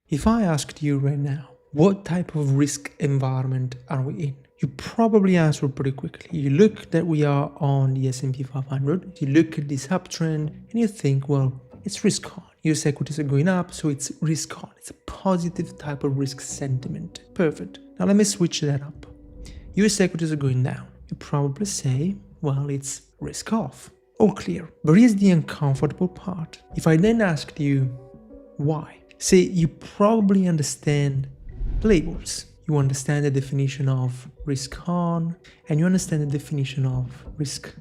If I asked you right now, what type of risk environment are we in? You probably answer pretty quickly. You look that we are on the S&P 500, you look at this uptrend, and you think, well, it's risk on. US equities are going up, so it's risk on. It's a positive type of risk sentiment. Perfect. Now let me switch that up. US equities are going down. You probably say, well, it's risk off. All clear. But here's the uncomfortable part. If I then asked you, why? Say you probably understand labels. You understand the definition of risk on, and you understand the definition of risk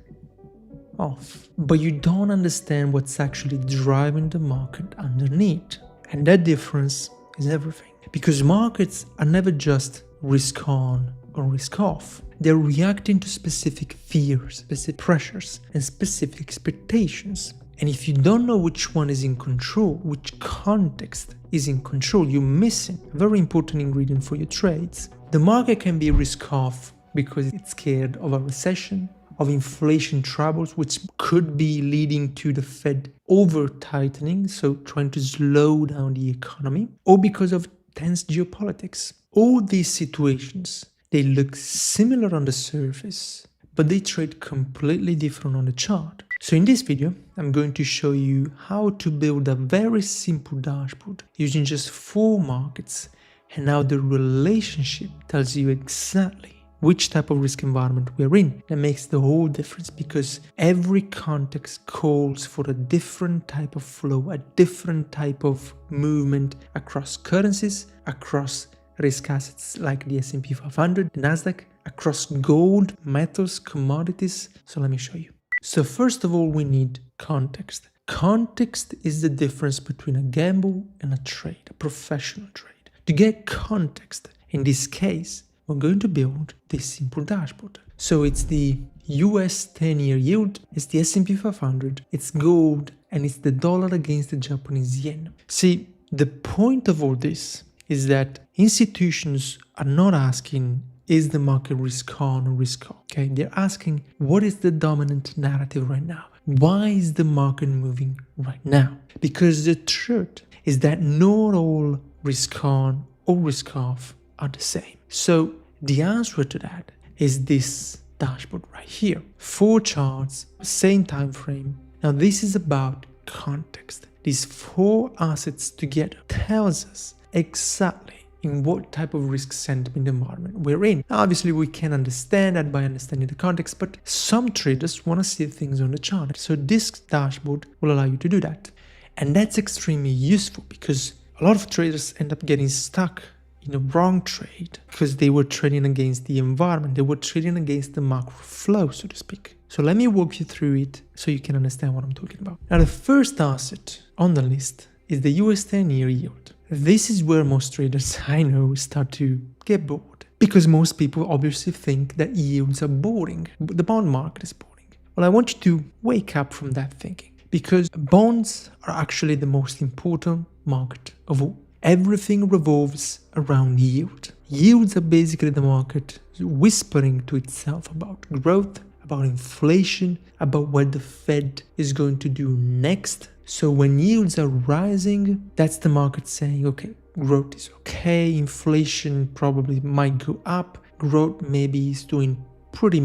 off. But you don't understand what's actually driving the market underneath. And that difference is everything. Because markets are never just risk on or risk off. They're reacting to specific fears, specific pressures, and specific expectations. And if you don't know which one is in control, which context is in control, you're missing a very important ingredient for your trades. The market can be risk off because it's scared of a recession, of inflation troubles, which could be leading to the Fed over-tightening, so trying to slow down the economy, or because of tense geopolitics. All these situations, they look similar on the surface, but they trade completely different on the chart. So in this video, I'm going to show you how to build a very simple dashboard using just 4 markets, and how the relationship tells you exactly which type of risk environment we're in. That makes the whole difference, because every context calls for a different type of flow, a different type of movement across currencies, across risk assets like the S&P 500, the Nasdaq, across gold, metals, commodities. So let me show you. So first of all, we need context. Context is the difference between a gamble and a trade, a professional trade. To get context, in this case, we're going to build this simple dashboard. So it's the US 10-year yield, it's the S&P 500, it's gold, and it's the dollar against the Japanese yen. See, the point of all this is that institutions are not asking, is the market risk on or risk off? Okay, they're asking, what is the dominant narrative right now? Why is the market moving right now? Because the truth is that not all risk on or risk off are the same. So the answer to that is this dashboard right here. 4 charts, same time frame. Now this is about context. These 4 assets together tells us exactly in what type of risk sentiment environment we're in. Now, obviously, we can understand that by understanding the context, but some traders want to see things on the chart. So this dashboard will allow you to do that. And that's extremely useful, because a lot of traders end up getting stuck in a wrong trade because they were trading against the environment. They were trading against the macro flow, so to speak. So let me walk you through it so you can understand what I'm talking about. Now, the first asset on the list is the US 10-year yield. This is where most traders I know start to get bored, because most people obviously think that yields are boring. The bond market is boring. Well, I want you to wake up from that thinking, because bonds are actually the most important market of all. Everything revolves around yield. Yields are basically the market whispering to itself about growth, about inflation, about what the Fed is going to do next. So when yields are rising, that's the market saying, okay, growth is okay, inflation probably might go up, growth maybe is doing pretty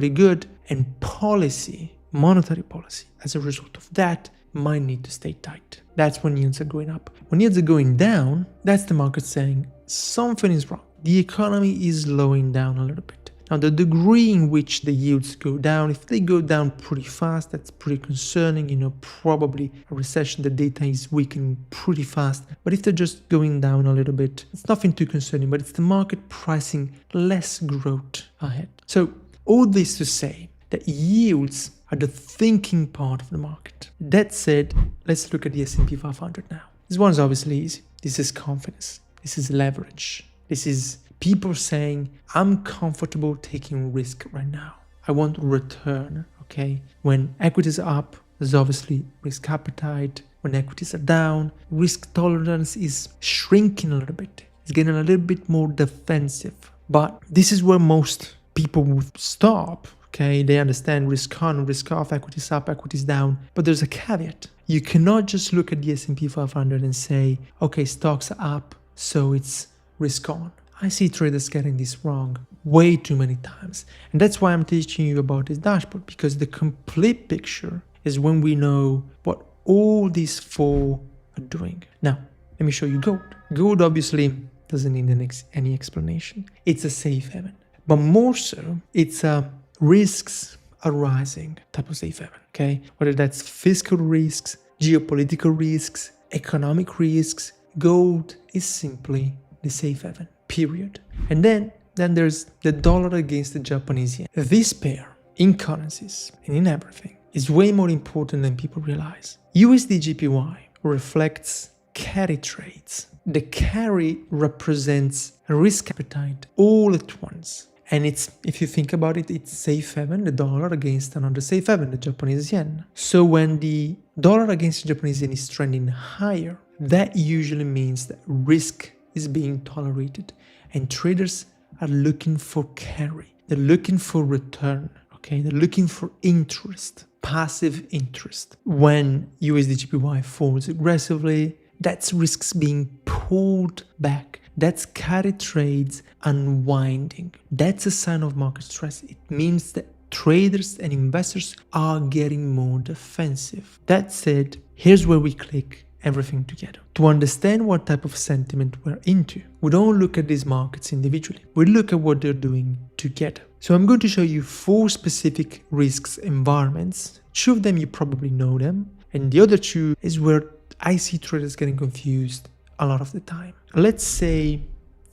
good, and policy, monetary policy, as a result of that, might need to stay tight. That's when yields are going up. When yields are going down, that's the market saying something is wrong. The economy is slowing down a little bit. Now, the degree in which the yields go down, if they go down pretty fast, that's pretty concerning. Probably a recession, the data is weakening pretty fast. But if they're just going down a little bit, it's nothing too concerning, but it's the market pricing less growth ahead. So all this to say that yields are the thinking part of the market. That said, let's look at the S&P 500 now. This one's obviously easy. This is confidence. This is leverage. This is people saying, I'm comfortable taking risk right now. I want return, okay? When equities are up, there's obviously risk appetite. When equities are down, risk tolerance is shrinking a little bit. It's getting a little bit more defensive. But this is where most people would stop, okay? They understand risk on, risk off, equities up, equities down. But there's a caveat. You cannot just look at the S&P 500 and say, okay, stocks are up, so it's risk on. I see traders getting this wrong way too many times. And that's why I'm teaching you about this dashboard, because the complete picture is when we know what all these four are doing. Now, let me show you gold. Gold obviously doesn't need any explanation. It's a safe haven. But more so, it's a risks are rising type of safe haven, okay? Whether that's fiscal risks, geopolitical risks, economic risks, gold is simply the safe haven, period. And then there's the dollar against the Japanese yen. This pair in currencies and in everything is way more important than people realize. USD/JPY reflects carry trades. The carry represents a risk appetite all at once. And it's, if you think about it, it's safe haven, the dollar against another safe haven, the Japanese yen. So when the dollar against the Japanese yen is trending higher, that usually means that risk is being tolerated and traders are looking for carry. They're looking for return, okay? They're looking for interest, passive interest. When USD/JPY falls aggressively, that's risks being pulled back. That's carry trades unwinding. That's a sign of market stress. It means that traders and investors are getting more defensive. That said, here's where we click everything together. To understand what type of sentiment we're into, we don't look at these markets individually. We look at what they're doing together. So I'm going to show you 4 specific risks environments. 2 of them, you probably know them. And the other 2 is where I see traders getting confused a lot of the time. Let's say,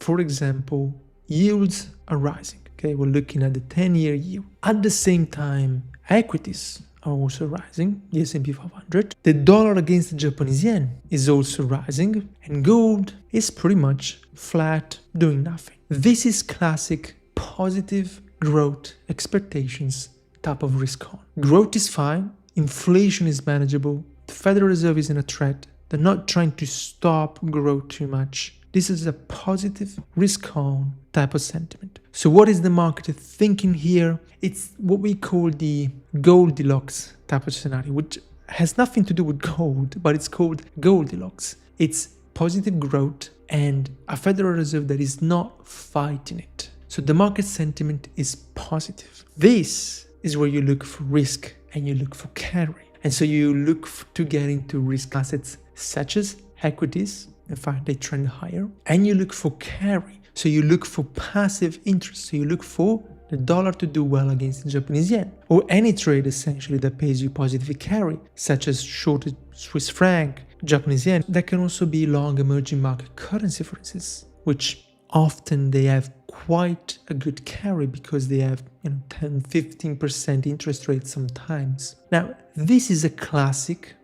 for example, yields are rising. Okay, we're looking at the 10-year yield. At the same time, equities are also rising, the S&P 500. The dollar against the Japanese yen is also rising, and gold is pretty much flat, doing nothing. This is classic positive growth expectations type of risk on. Growth is fine, inflation is manageable, the Federal Reserve isn't a threat, they're not trying to stop growth too much. This is a positive risk-on type of sentiment. So what is the market thinking here? It's what we call the Goldilocks type of scenario, which has nothing to do with gold, but it's called Goldilocks. It's positive growth and a Federal Reserve that is not fighting it. So the market sentiment is positive. This is where you look for risk and you look for carry. And so you look to get into risk assets such as equities. In fact, they trend higher. And you look for carry. So you look for passive interest. So you look for the dollar to do well against the Japanese yen. Or any trade essentially that pays you positive carry, such as shorted Swiss franc, Japanese yen. That can also be long emerging market currency, for instance, which often they have quite a good carry because they have 10-15% interest rates sometimes. Now, this is a classic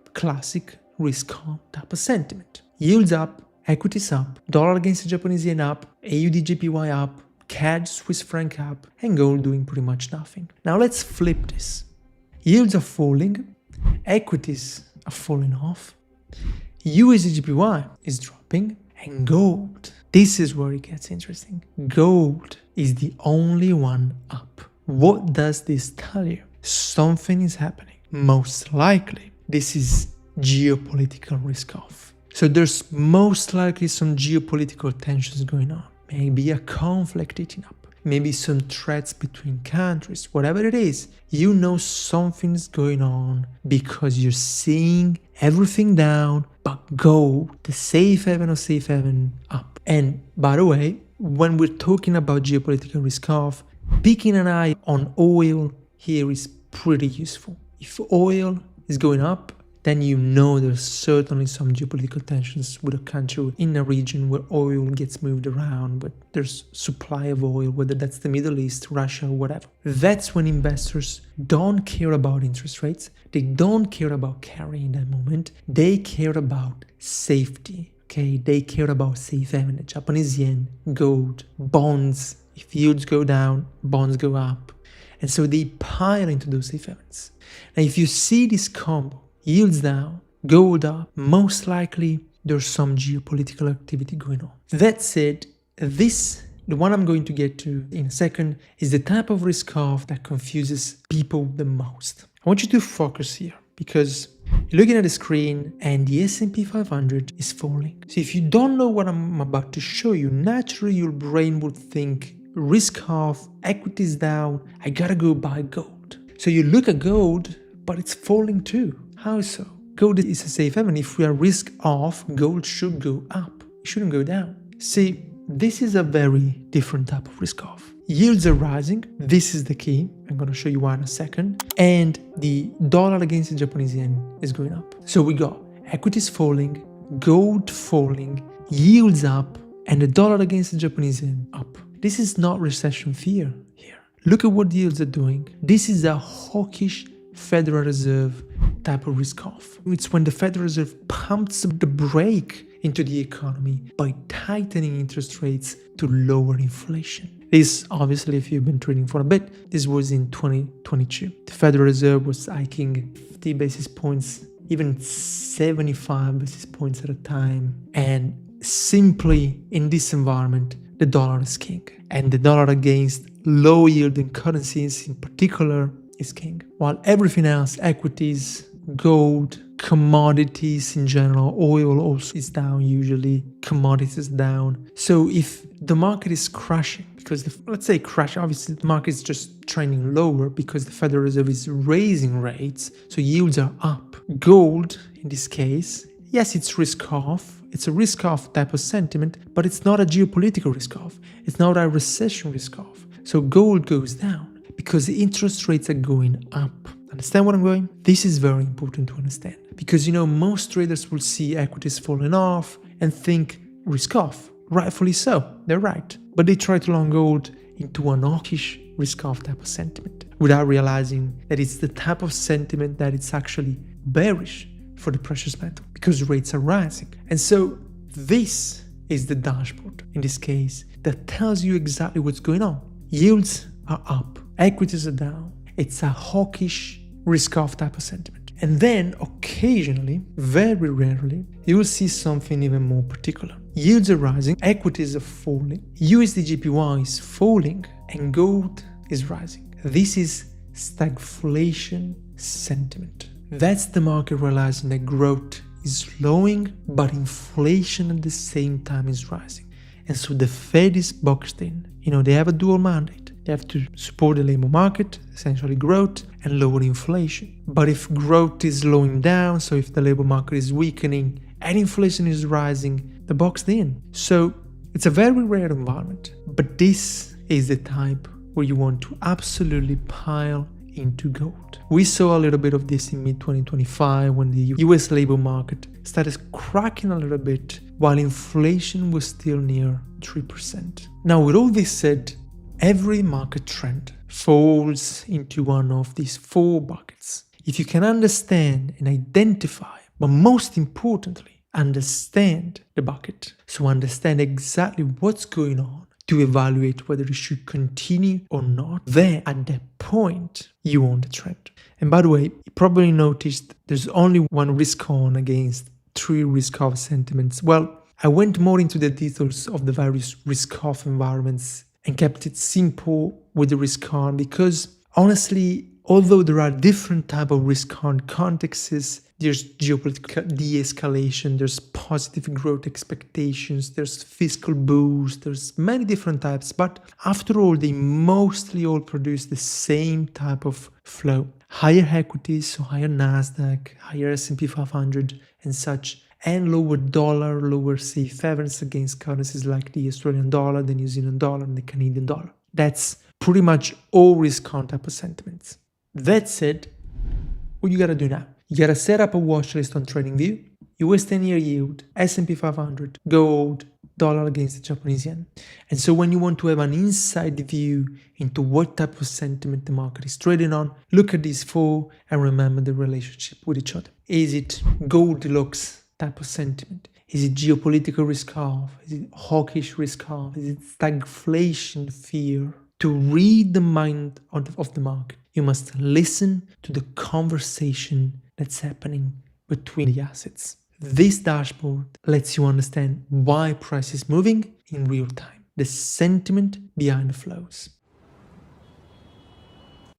risk-on type of sentiment. Yields up, equities up, dollar against the Japanese yen up, AUD/JPY up, CAD Swiss franc up, and gold doing pretty much nothing. Now let's flip this. Yields are falling, equities are falling off, USD/JPY is dropping, and gold. This is where it gets interesting. Gold is the only one up. What does this tell you? Something is happening. Most likely, this is geopolitical risk off. So there's most likely some geopolitical tensions going on. Maybe a conflict eating up. Maybe some threats between countries. Whatever it is, you know something's going on because you're seeing everything down, but gold, the safe haven of safe haven, up. And by the way, when we're talking about geopolitical risk off, keeping an eye on oil here is pretty useful. If oil is going up, then you know there's certainly some geopolitical tensions with a country in a region where oil gets moved around, but there's supply of oil, whether that's the Middle East, Russia, or whatever. That's when investors don't care about interest rates. They don't care about carry in that moment. They care about safety. Okay, they care about safe haven, the Japanese yen, gold, bonds. If yields go down, bonds go up. And so they pile into those safe havens. Now, if you see this combo, yields down, gold up, most likely there's some geopolitical activity going on. That said, the one I'm going to get to in a second, is the type of risk off that confuses people the most. I want you to focus here because You're looking at the screen and the S&P 500 is falling. So if you don't know what I'm about to show you, naturally your brain would think risk off, equities down, I gotta go buy gold. So you look at gold, but it's falling too. How so? Gold is a safe haven. If we are risk off, gold should go up. It shouldn't go down. See, this is a very different type of risk off. Yields are rising. This is the key. I'm going to show you why in a second. And the dollar against the Japanese yen is going up. So we got equities falling, gold falling, yields up, and the dollar against the Japanese yen up. This is not recession fear here. Look at what yields are doing. This is a hawkish Federal Reserve type of risk off. It's when the Federal Reserve pumps the brake into the economy by tightening interest rates to lower inflation. This, obviously, if you've been trading for a bit, this was in 2022. The Federal Reserve was hiking 50 basis points, even 75 basis points at a time. And simply in this environment, the dollar is king. And the dollar against low yielding currencies in particular is king. While everything else, equities, gold, commodities in general, oil also is down usually, commodities down. So if the market is crashing, because let's say crash, obviously the market is just trending lower because the Federal Reserve is raising rates, so yields are up. Gold, in this case, yes, it's risk off. It's a risk off type of sentiment, but it's not a geopolitical risk off. It's not a recession risk off. So gold goes down because the interest rates are going up. Understand what I'm going? This is very important to understand because, most traders will see equities falling off and think risk off. Rightfully so, they're right. But they try to long gold into an hawkish risk off type of sentiment without realizing that it's the type of sentiment that it's actually bearish for the precious metal because rates are rising. And so this is the dashboard in this case that tells you exactly what's going on. Yields are up, equities are down. It's a hawkish risk-off type of sentiment. And then occasionally, very rarely, you will see something even more particular. Yields are rising, equities are falling, USD/JPY is falling, and gold is rising. This is stagflation sentiment. That's the market realizing that growth is slowing, but inflation at the same time is rising. And so the Fed is boxed in. They have a dual mandate. They have to support the labor market, essentially growth, and lower inflation. But if growth is slowing down, so if the labor market is weakening and inflation is rising, they're boxed in. So it's a very rare environment. But this is the type where you want to absolutely pile into gold. We saw a little bit of this in mid-2025 when the US labor market started cracking a little bit while inflation was still near 3%. Now, with all this said, every market trend falls into one of these four buckets. If you can understand and identify, but most importantly, understand the bucket, so understand exactly what's going on to evaluate whether you should continue or not, then at that point, you own the trend. And by the way, you probably noticed there's only one risk on against three risk off sentiments. Well, I went more into the details of the various risk off environments and kept it simple with the risk on because honestly, although there are different type of risk on contexts, there's geopolitical de-escalation, there's positive growth expectations, there's fiscal boost, there's many different types, but after all, they mostly all produce the same type of flow. Higher equities, so higher Nasdaq, higher S&P 500 and such, and lower dollar, lower safe havens against currencies like the Australian dollar, the New Zealand dollar, and the Canadian dollar. That's pretty much all risk-on type of sentiments. That said, what you gotta do now? You gotta set up a watch list on TradingView, US 10-year yield, S&P 500, gold, dollar against the Japanese yen. And so when you want to have an inside view into what type of sentiment the market is trading on, look at these four and remember the relationship with each other. Is it Goldilocks type of sentiment? Is it geopolitical risk off? Is it hawkish risk off? Is it stagflation fear? To read the mind of the market, you must listen to the conversation that's happening between the assets. This dashboard lets you understand why price is moving in real time, the sentiment behind the flows.